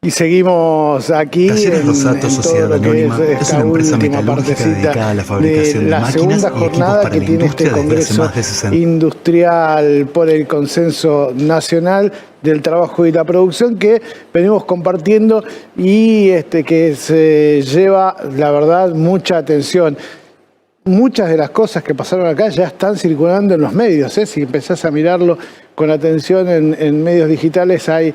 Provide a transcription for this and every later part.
Y seguimos aquí Talleres Rosato Sociedad Anónima es una empresa metalúrgica dedicada a la fabricación de la máquinas segunda y equipos jornada para que la tiene este industria desde hace Congreso más de 60 Industrial por el Consenso Nacional del Trabajo y la Producción, que venimos compartiendo y que se lleva, la verdad, mucha atención. Muchas de las cosas que pasaron acá ya están circulando en los medios, ¿eh? Si empezás a mirarlo con atención en medios digitales, hay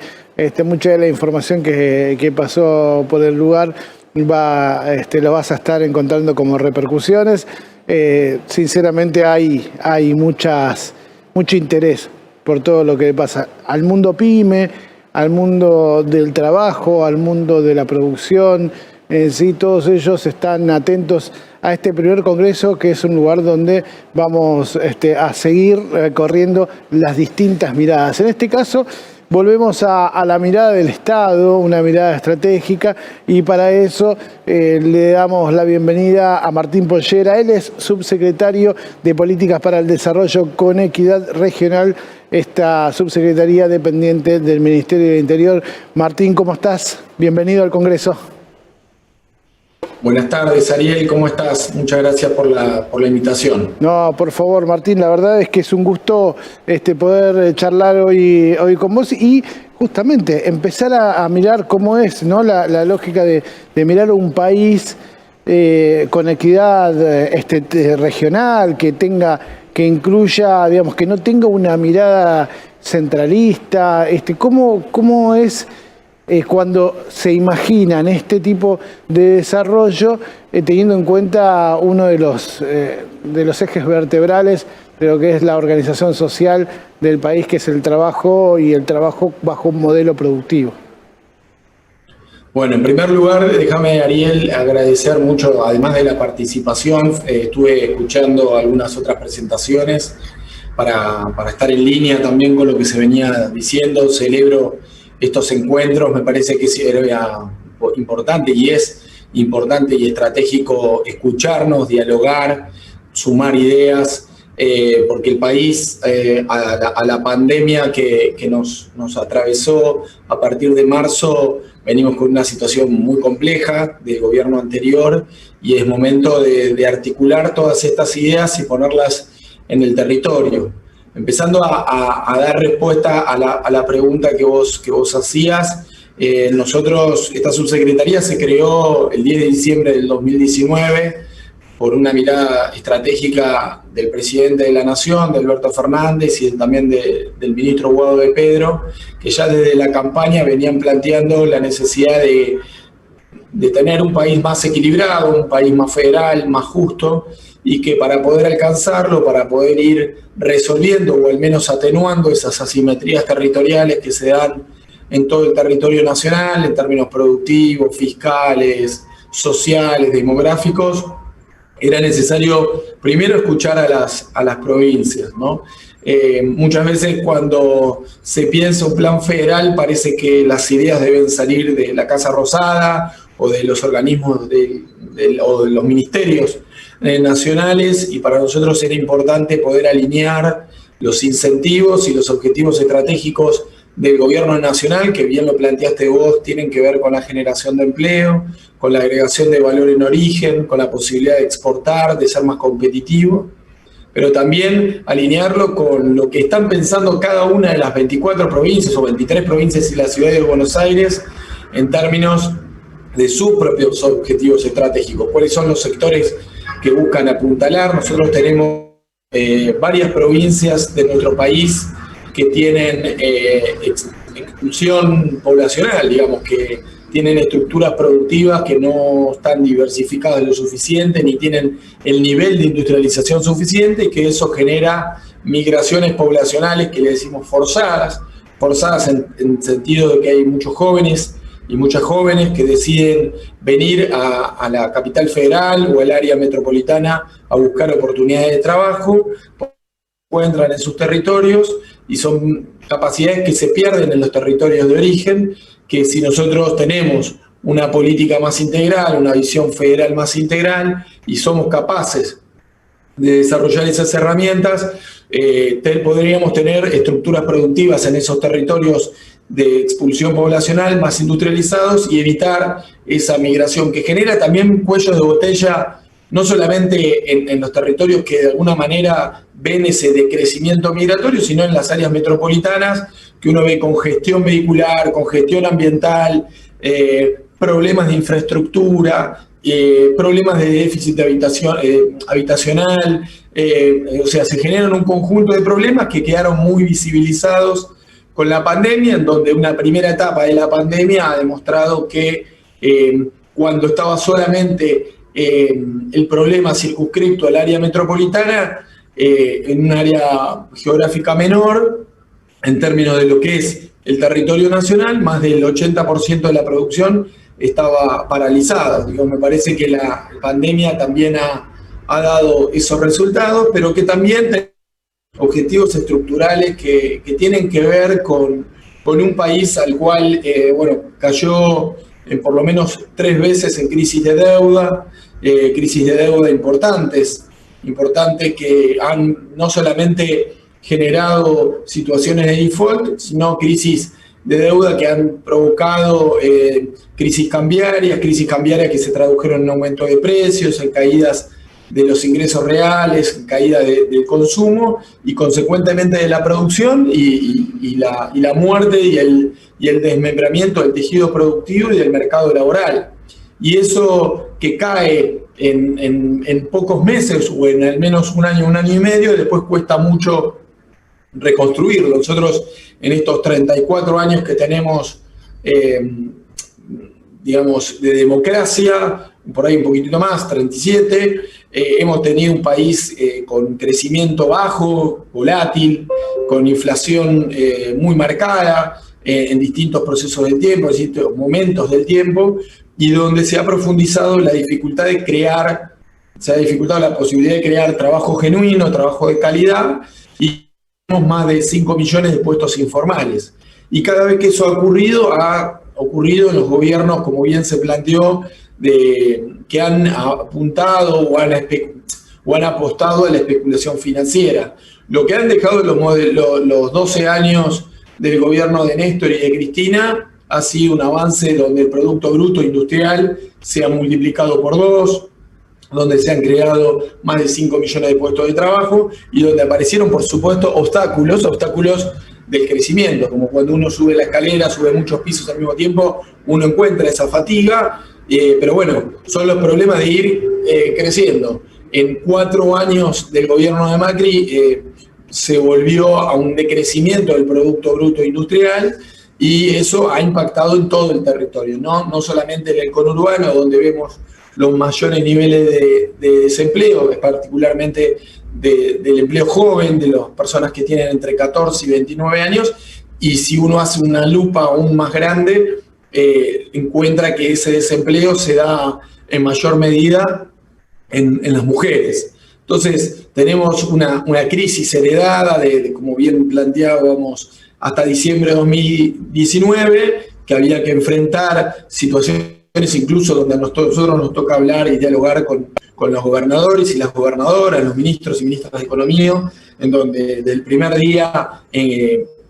mucha de la información que pasó por el lugar, lo vas a estar encontrando como repercusiones. Sinceramente hay mucho interés por todo lo que pasa al mundo pyme, al mundo del trabajo, al mundo de la producción. Sí, todos ellos están atentos a este primer congreso, que es un lugar donde vamos a seguir recorriendo las distintas miradas. En este caso, volvemos a la mirada del Estado, una mirada estratégica, y para eso le damos la bienvenida a Martín Pollera. Él es subsecretario de Políticas para el Desarrollo con Equidad Regional, esta subsecretaría dependiente del Ministerio del Interior. Martín, ¿cómo estás? Bienvenido al Congreso. Buenas tardes, Ariel, ¿cómo estás? Muchas gracias por la invitación. No, por favor, Martín, la verdad es que es un gusto poder charlar hoy con vos y justamente empezar a mirar cómo es, ¿no? la lógica de mirar un país con equidad regional, que incluya, digamos, que no tenga una mirada centralista. ¿Cómo es cuando se imaginan este tipo de desarrollo, teniendo en cuenta uno de los ejes vertebrales de lo que es la organización social del país, que es el trabajo, y el trabajo bajo un modelo productivo? Bueno, en primer lugar, déjame, Ariel, agradecer mucho, además de la participación, estuve escuchando algunas otras presentaciones para estar en línea también con lo que se venía diciendo. Celebro estos encuentros, me parece que era importante y es importante y estratégico escucharnos, dialogar, sumar ideas, porque el país, a la pandemia que nos atravesó a partir de marzo, venimos con una situación muy compleja del gobierno anterior, y es momento de articular todas estas ideas y ponerlas en el territorio. Empezando a dar respuesta a la pregunta que vos hacías, nosotros, esta subsecretaría se creó el 10 de diciembre del 2019 por una mirada estratégica del presidente de la Nación, de Alberto Fernández, y también del ministro Guado de Pedro, que ya desde la campaña venían planteando la necesidad de tener un país más equilibrado, un país más federal, más justo, y que para poder alcanzarlo, para poder ir resolviendo o al menos atenuando esas asimetrías territoriales que se dan en todo el territorio nacional, en términos productivos, fiscales, sociales, demográficos, era necesario primero escuchar a las provincias, ¿no? Muchas veces cuando se piensa un plan federal parece que las ideas deben salir de la Casa Rosada o de los organismos o de los ministerios nacionales, y para nosotros era importante poder alinear los incentivos y los objetivos estratégicos del gobierno nacional, que bien lo planteaste vos, tienen que ver con la generación de empleo, con la agregación de valor en origen, con la posibilidad de exportar, de ser más competitivo, pero también alinearlo con lo que están pensando cada una de las 24 provincias o 23 provincias y la ciudad de Buenos Aires en términos de sus propios objetivos estratégicos. ¿Cuáles son los sectores que buscan apuntalar? Nosotros tenemos varias provincias de nuestro país que tienen exclusión poblacional, digamos, que tienen estructuras productivas que no están diversificadas lo suficiente, ni tienen el nivel de industrialización suficiente, y que eso genera migraciones poblacionales que le decimos forzadas en sentido de que hay muchos jóvenes y muchas jóvenes que deciden venir a la capital federal o al área metropolitana a buscar oportunidades de trabajo, encuentran en sus territorios, y son capacidades que se pierden en los territorios de origen, que si nosotros tenemos una política más integral, una visión federal más integral, y somos capaces de desarrollar esas herramientas, podríamos tener estructuras productivas en esos territorios de expulsión poblacional, más industrializados, y evitar esa migración que genera también cuellos de botella, no solamente en los territorios que de alguna manera ven ese decrecimiento migratorio, sino en las áreas metropolitanas, que uno ve congestión vehicular, congestión ambiental, problemas de infraestructura, problemas de déficit habitacional, o sea, se generan un conjunto de problemas que quedaron muy visibilizados con la pandemia, en donde una primera etapa de la pandemia ha demostrado que cuando estaba solamente el problema circunscripto al área metropolitana, en un área geográfica menor, en términos de lo que es el territorio nacional, más del 80% de la producción estaba paralizada. Digo, me parece que la pandemia también ha dado esos resultados, pero que también tenemos objetivos estructurales que tienen que ver con un país al cual cayó por lo menos 3 veces en crisis de deuda importantes que han no solamente generado situaciones de default, sino crisis de deuda que han provocado crisis cambiarias que se tradujeron en aumento de precios, en caídas de los ingresos reales, en caída del consumo y consecuentemente de la producción y la muerte y el desmembramiento del tejido productivo y del mercado laboral. Y eso que cae en pocos meses o en al menos un año y medio, después cuesta mucho reconstruirlo. Nosotros en estos 34 años que tenemos, digamos, de democracia, por ahí un poquitito más, 37, hemos tenido un país con crecimiento bajo, volátil, con inflación muy marcada en distintos procesos del tiempo, en distintos momentos del tiempo, y donde se ha profundizado la dificultad de crear, se ha dificultado la posibilidad de crear trabajo genuino, trabajo de calidad, y tenemos más de 5 millones de puestos informales. Y cada vez que eso ha ocurrido en los gobiernos, como bien se planteó, que han apuntado o han apostado a la especulación financiera. Lo que han dejado los 12 años del gobierno de Néstor y de Cristina ha sido un avance donde el Producto Bruto Industrial se ha multiplicado por 2, donde se han creado más de 5 millones de puestos de trabajo y donde aparecieron, por supuesto, obstáculos del crecimiento, como cuando uno sube la escalera, sube muchos pisos al mismo tiempo, uno encuentra esa fatiga, pero bueno, son los problemas de ir creciendo. En 4 años del gobierno de Macri se volvió a un decrecimiento del Producto Bruto Industrial y eso ha impactado en todo el territorio, no solamente en el conurbano, donde vemos los mayores niveles de desempleo, particularmente del empleo joven, de las personas que tienen entre 14 y 29 años, y si uno hace una lupa aún más grande, encuentra que ese desempleo se da en mayor medida en las mujeres. Entonces, tenemos una crisis heredada como bien planteábamos, hasta diciembre de 2019, que había que enfrentar situaciones incluso donde a nosotros nos toca hablar y dialogar con los gobernadores y las gobernadoras, los ministros y ministras de Economía, en donde del primer día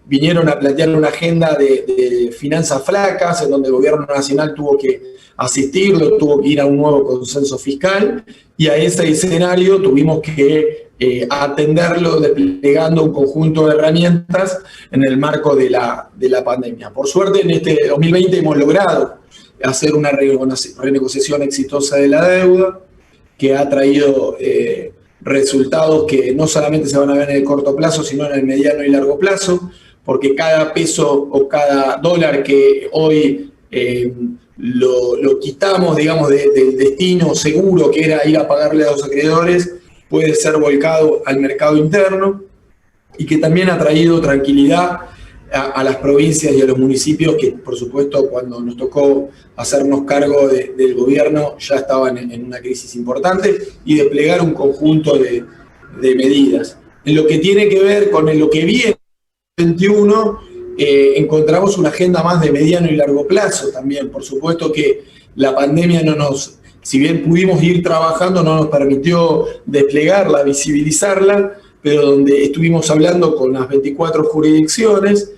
vinieron a plantear una agenda de finanzas flacas, en donde el gobierno nacional tuvo que asistirlo, tuvo que ir a un nuevo consenso fiscal, y a ese escenario tuvimos que atenderlo desplegando un conjunto de herramientas en el marco de la pandemia. Por suerte, en este 2020 hemos logrado hacer una renegociación exitosa de la deuda, que ha traído resultados que no solamente se van a ver en el corto plazo, sino en el mediano y largo plazo, porque cada peso o cada dólar que hoy lo quitamos, digamos, del destino seguro que era ir a pagarle a los acreedores, puede ser volcado al mercado interno, y que también ha traído tranquilidad a las provincias y a los municipios que, por supuesto, cuando nos tocó hacernos cargo del gobierno ya estaban en una crisis importante, y desplegar un conjunto de medidas. En lo que tiene que ver con lo que viene en el 2021, encontramos una agenda más de mediano y largo plazo también. Por supuesto que la pandemia si bien pudimos ir trabajando, no nos permitió desplegarla, visibilizarla, pero donde estuvimos hablando con las 24 jurisdicciones,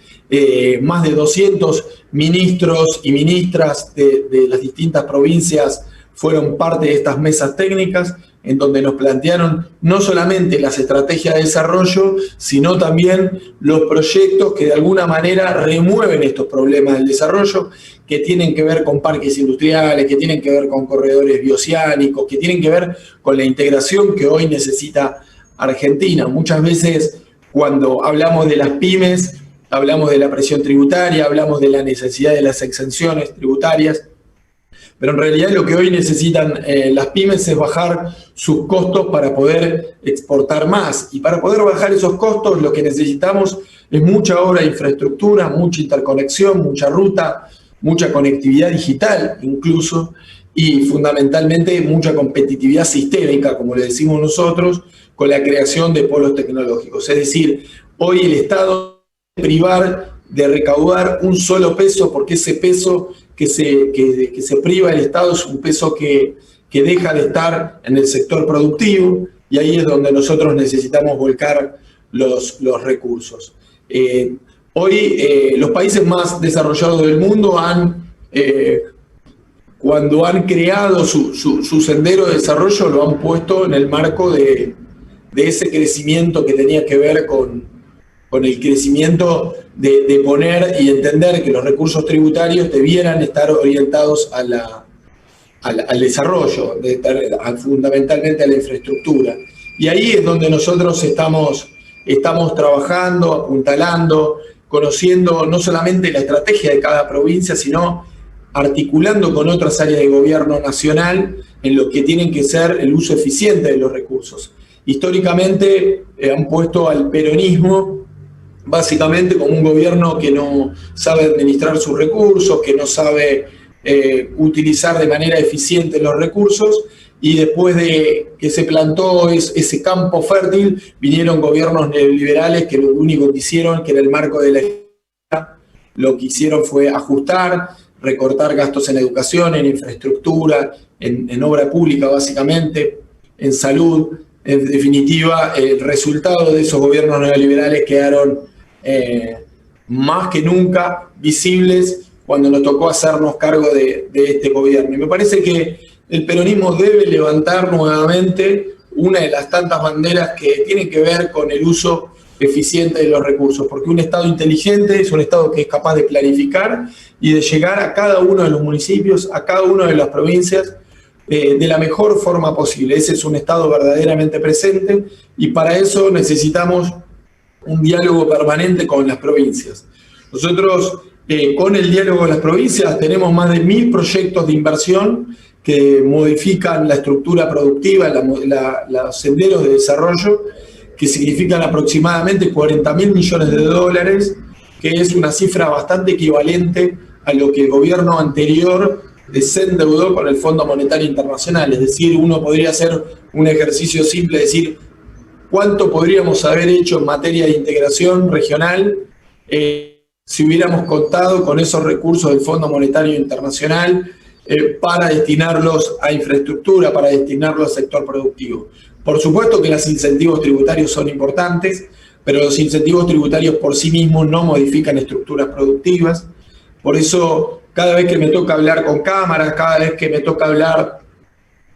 más de 200 ministros y ministras de las distintas provincias fueron parte de estas mesas técnicas, en donde nos plantearon no solamente las estrategias de desarrollo, sino también los proyectos que de alguna manera remueven estos problemas del desarrollo, que tienen que ver con parques industriales, que tienen que ver con corredores bioceánicos, que tienen que ver con la integración que hoy necesita Argentina. Muchas veces cuando hablamos de las pymes, hablamos de la presión tributaria, hablamos de la necesidad de las exenciones tributarias, pero en realidad lo que hoy necesitan las pymes es bajar sus costos para poder exportar más. Y para poder bajar esos costos lo que necesitamos es mucha obra de infraestructura, mucha interconexión, mucha ruta, mucha conectividad digital incluso, y fundamentalmente mucha competitividad sistémica, como le decimos nosotros, con la creación de polos tecnológicos. Es decir, hoy el Estado debe privar de recaudar un solo peso, porque ese peso que se priva el Estado es un peso que deja de estar en el sector productivo, y ahí es donde nosotros necesitamos volcar los recursos. Hoy los países más desarrollados del mundo cuando han creado su sendero de desarrollo, lo han puesto en el marco de ese crecimiento que tenía que ver con el crecimiento de poner y entender que los recursos tributarios debieran estar orientados al desarrollo, fundamentalmente a la infraestructura. Y ahí es donde nosotros estamos trabajando, apuntalando, conociendo no solamente la estrategia de cada provincia, sino articulando con otras áreas de gobierno nacional en lo que tienen que ser el uso eficiente de los recursos. Históricamente han puesto al peronismo básicamente como un gobierno que no sabe administrar sus recursos, que no sabe utilizar de manera eficiente los recursos, y después de que se plantó ese campo fértil, vinieron gobiernos neoliberales que lo único que hicieron, que en el marco de la lo que hicieron fue ajustar, recortar gastos en educación, en infraestructura, en obra pública básicamente, en salud. En definitiva, el resultado de esos gobiernos neoliberales quedaron más que nunca visibles cuando nos tocó hacernos cargo de este gobierno. Y me parece que el peronismo debe levantar nuevamente una de las tantas banderas que tienen que ver con el uso eficiente de los recursos, porque un Estado inteligente es un Estado que es capaz de planificar y de llegar a cada uno de los municipios, a cada una de las provincias, de la mejor forma posible. Ese es un Estado verdaderamente presente, y para eso necesitamos un diálogo permanente con las provincias. Nosotros, con el diálogo con las provincias, tenemos más de 1000 proyectos de inversión que modifican la estructura productiva, los senderos de desarrollo, que significan aproximadamente 40.000 millones de dólares, que es una cifra bastante equivalente a lo que el gobierno anterior se endeudó con el Fondo Monetario Internacional. Es decir, uno podría hacer un ejercicio simple, decir cuánto podríamos haber hecho en materia de integración regional si hubiéramos contado con esos recursos del Fondo Monetario Internacional para destinarlos a infraestructura, para destinarlos al sector productivo. Por supuesto que los incentivos tributarios son importantes, pero los incentivos tributarios por sí mismos no modifican estructuras productivas. Por eso, cada vez que me toca hablar con cámaras, cada vez que me toca hablar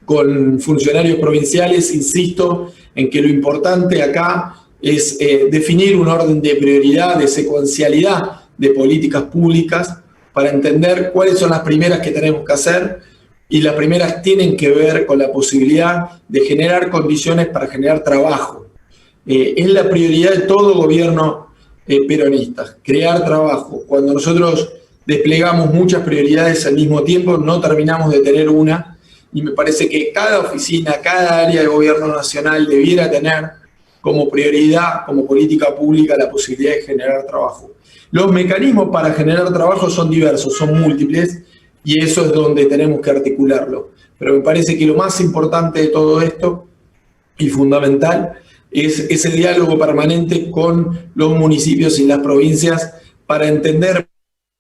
con funcionarios provinciales, insisto en que lo importante acá es definir un orden de prioridad, de secuencialidad de políticas públicas para entender cuáles son las primeras que tenemos que hacer, y las primeras tienen que ver con la posibilidad de generar condiciones para generar trabajo. Es la prioridad de todo gobierno peronista, crear trabajo. Cuando nosotros desplegamos muchas prioridades al mismo tiempo, no terminamos de tener una, y me parece que cada oficina, cada área de gobierno nacional debiera tener como prioridad, como política pública, la posibilidad de generar trabajo. Los mecanismos para generar trabajo son diversos, son múltiples, y eso es donde tenemos que articularlo. Pero me parece que lo más importante de todo esto, y fundamental, es el diálogo permanente con los municipios y las provincias para entender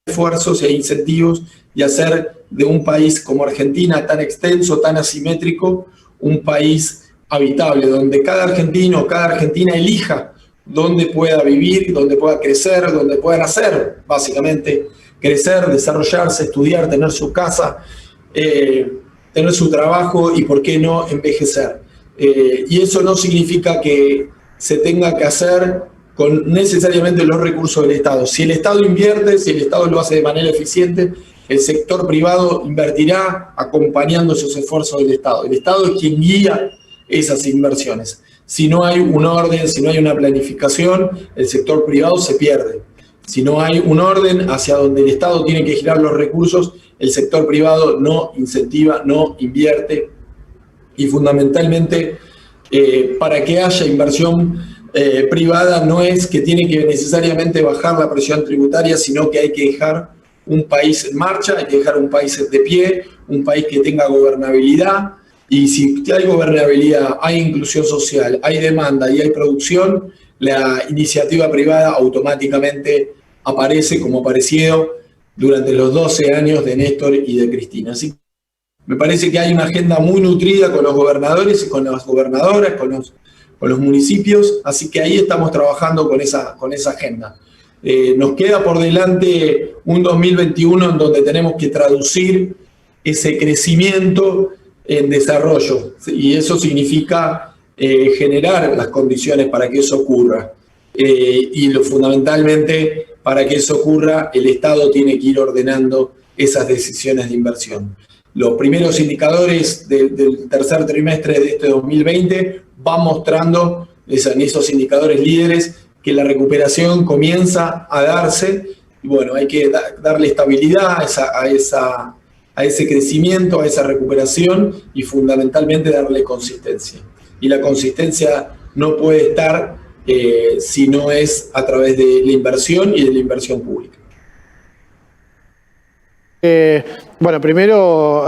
esfuerzos e incentivos y hacer de un país como Argentina, tan extenso, tan asimétrico, un país habitable, donde cada argentino o cada argentina elija donde pueda vivir, donde pueda crecer, donde pueda nacer, básicamente, crecer, desarrollarse, estudiar, tener su casa, tener su trabajo y, ¿por qué no, envejecer? Y eso no significa que se tenga que hacer con necesariamente los recursos del Estado. Si el Estado invierte, si el Estado lo hace de manera eficiente, el sector privado invertirá acompañando esos esfuerzos del Estado. El Estado es quien guía esas inversiones. Si no hay un orden, si no hay una planificación, el sector privado se pierde. Si no hay un orden hacia donde el Estado tiene que girar los recursos, el sector privado no incentiva, no invierte. Y fundamentalmente, para que haya inversión privada no es que tiene que necesariamente bajar la presión tributaria, sino que hay que dejar un país en marcha, hay que dejar un país de pie, un país que tenga gobernabilidad. Y si hay gobernabilidad, hay inclusión social, hay demanda y hay producción, la iniciativa privada automáticamente aparece como apareció durante los 12 años de Néstor y de Cristina. Así que me parece que hay una agenda muy nutrida con los gobernadores y con las gobernadoras, con los municipios, así que ahí estamos trabajando con esa agenda. Nos queda por delante un 2021 en donde tenemos que traducir ese crecimiento en desarrollo, y eso significa generar las condiciones para que eso ocurra. Fundamentalmente, para que eso ocurra, el Estado tiene que ir ordenando esas decisiones de inversión. Los primeros indicadores del tercer trimestre de este 2020 van mostrando en esos indicadores líderes que la recuperación comienza a darse, y bueno, hay que darle estabilidad a ese crecimiento, a esa recuperación, y fundamentalmente darle consistencia. Y la consistencia no puede estar si no es a través de la inversión y de la inversión pública. Bueno, primero,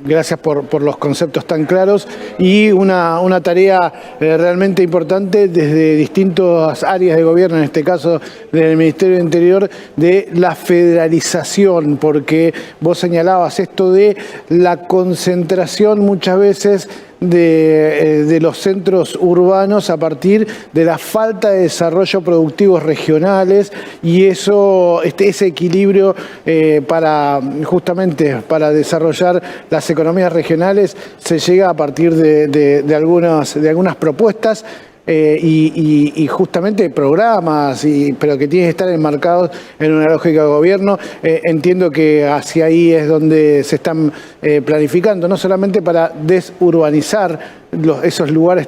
gracias por los conceptos tan claros y una tarea realmente importante desde distintas áreas de gobierno, en este caso del Ministerio del Interior, de la federalización, porque vos señalabas esto de la concentración muchas veces de los centros urbanos a partir de la falta de desarrollo productivos regionales, y ese equilibrio justamente para desarrollar las economías regionales se llega a partir de algunas propuestas y justamente programas, pero que tienen que estar enmarcados en una lógica de gobierno. Entiendo que hacia ahí es donde se están planificando, no solamente para desurbanizar esos lugares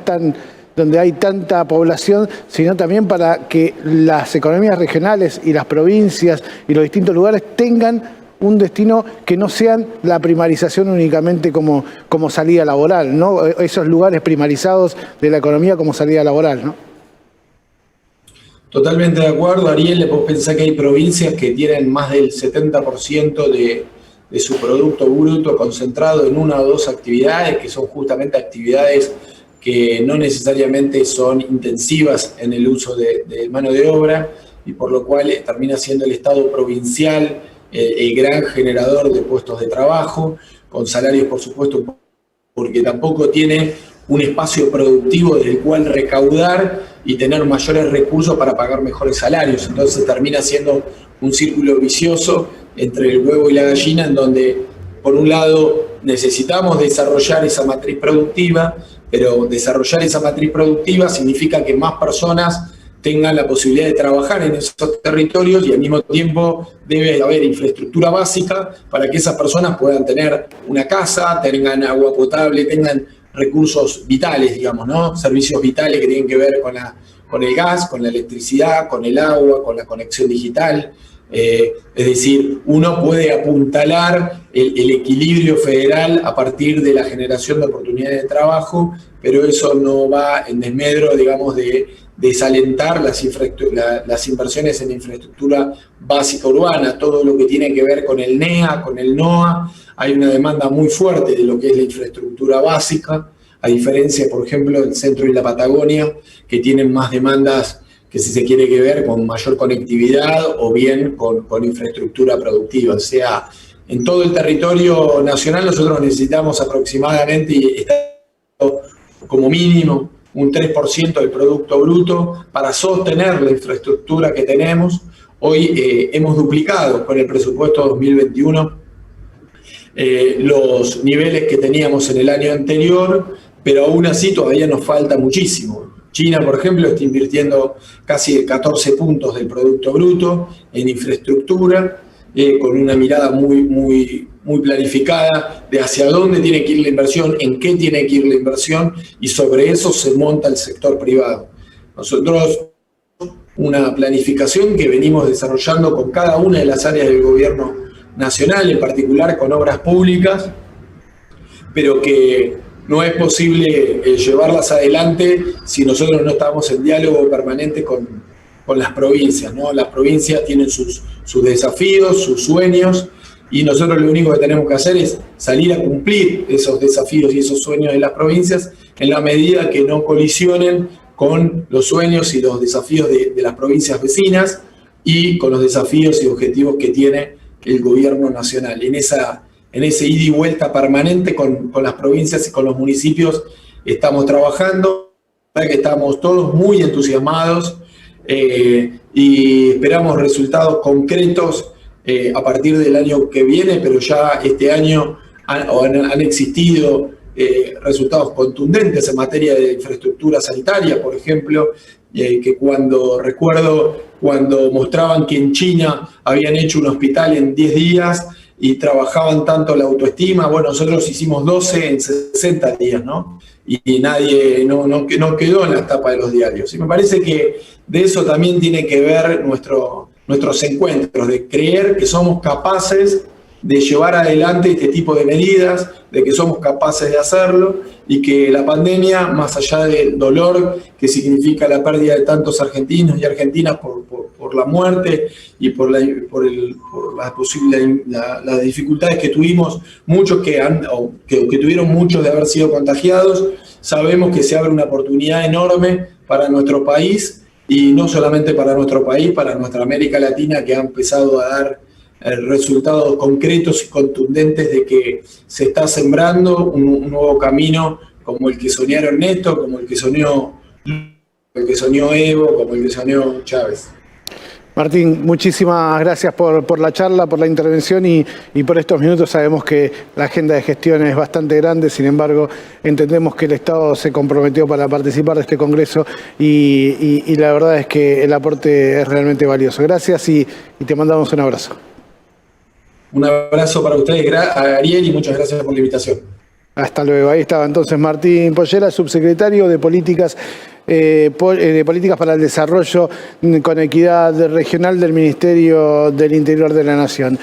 donde hay tanta población, sino también para que las economías regionales y las provincias y los distintos lugares tengan un destino que no sean la primarización únicamente como salida laboral, ¿no? Esos lugares primarizados de la economía como salida laboral, ¿no? Totalmente de acuerdo, Ariel. Vos pensás que hay provincias que tienen más del 70% de su producto bruto concentrado en una o dos actividades, que son justamente actividades que no necesariamente son intensivas en el uso de mano de obra, y por lo cual termina siendo el Estado provincial el gran generador de puestos de trabajo, con salarios, por supuesto, porque tampoco tiene un espacio productivo del cual recaudar y tener mayores recursos para pagar mejores salarios. Entonces termina siendo un círculo vicioso entre el huevo y la gallina, en donde, por un lado, necesitamos desarrollar esa matriz productiva, pero desarrollar esa matriz productiva significa que más personas tengan la posibilidad de trabajar en esos territorios, y al mismo tiempo debe haber infraestructura básica para que esas personas puedan tener una casa, tengan agua potable, tengan recursos vitales, digamos, ¿no? Servicios vitales que tienen que ver con el gas, con la electricidad, con el agua, con la conexión digital. Es decir, uno puede apuntalar el equilibrio federal a partir de la generación de oportunidades de trabajo, pero eso no va en desmedro, digamos, de desalentar las inversiones en infraestructura básica urbana, todo lo que tiene que ver con el NEA, con el NOA. Hay una demanda muy fuerte de lo que es la infraestructura básica, a diferencia, por ejemplo, del centro y la Patagonia, que tienen más demandas que, si se quiere, que ver con mayor conectividad o bien con infraestructura productiva. O sea, en todo el territorio nacional nosotros necesitamos aproximadamente, como mínimo, un 3% del Producto Bruto para sostener la infraestructura que tenemos. Hoy hemos duplicado con el presupuesto 2021 los niveles que teníamos en el año anterior, pero aún así todavía nos falta muchísimo. China, por ejemplo, está invirtiendo casi 14 puntos del Producto Bruto en infraestructura, con una mirada muy planificada de hacia dónde tiene que ir la inversión, en qué tiene que ir la inversión, y sobre eso se monta el sector privado. Nosotros, una planificación que venimos desarrollando con cada una de las áreas del gobierno nacional, en particular con obras públicas, pero que no es posible llevarlas adelante si nosotros no estamos en diálogo permanente con las provincias, ¿no? Las provincias tienen sus desafíos, sus sueños, y nosotros lo único que tenemos que hacer es salir a cumplir esos desafíos y esos sueños de las provincias en la medida que no colisionen con los sueños y los desafíos de las provincias vecinas y con los desafíos y objetivos que tiene el gobierno nacional. En ese ida y vuelta permanente con las provincias y con los municipios estamos trabajando, que estamos todos muy entusiasmados y esperamos resultados concretos a partir del año que viene, pero ya este año han existido resultados contundentes en materia de infraestructura sanitaria, por ejemplo, que recuerdo cuando mostraban que en China habían hecho un hospital en 10 días y trabajaban tanto la autoestima. Bueno, nosotros hicimos 12 en 60 días, ¿no? Y nadie, no quedó en la tapa de los diarios. Y me parece que de eso también tiene que ver nuestros encuentros, de creer que somos capaces de llevar adelante este tipo de medidas, de que somos capaces de hacerlo, y que la pandemia, más allá del dolor que significa la pérdida de tantos argentinos y argentinas por la muerte y por las dificultades que tuvimos, muchos que tuvieron muchos de haber sido contagiados, sabemos que se abre una oportunidad enorme para nuestro país, y no solamente para nuestro país, para nuestra América Latina, que ha empezado a dar resultados concretos y contundentes de que se está sembrando un nuevo camino, como el que soñaron Néstor, como el que soñó Evo, como el que soñó Chávez. Martín, muchísimas gracias por la charla, por la intervención y por estos minutos. Sabemos que la agenda de gestión es bastante grande, sin embargo, entendemos que el Estado se comprometió para participar de este Congreso y la verdad es que el aporte es realmente valioso. Gracias y te mandamos un abrazo. Un abrazo para ustedes, Ariel, y muchas gracias por la invitación. Hasta luego. Ahí estaba entonces Martín Pollera, subsecretario de Políticas para el Desarrollo con Equidad Regional del Ministerio del Interior de la Nación.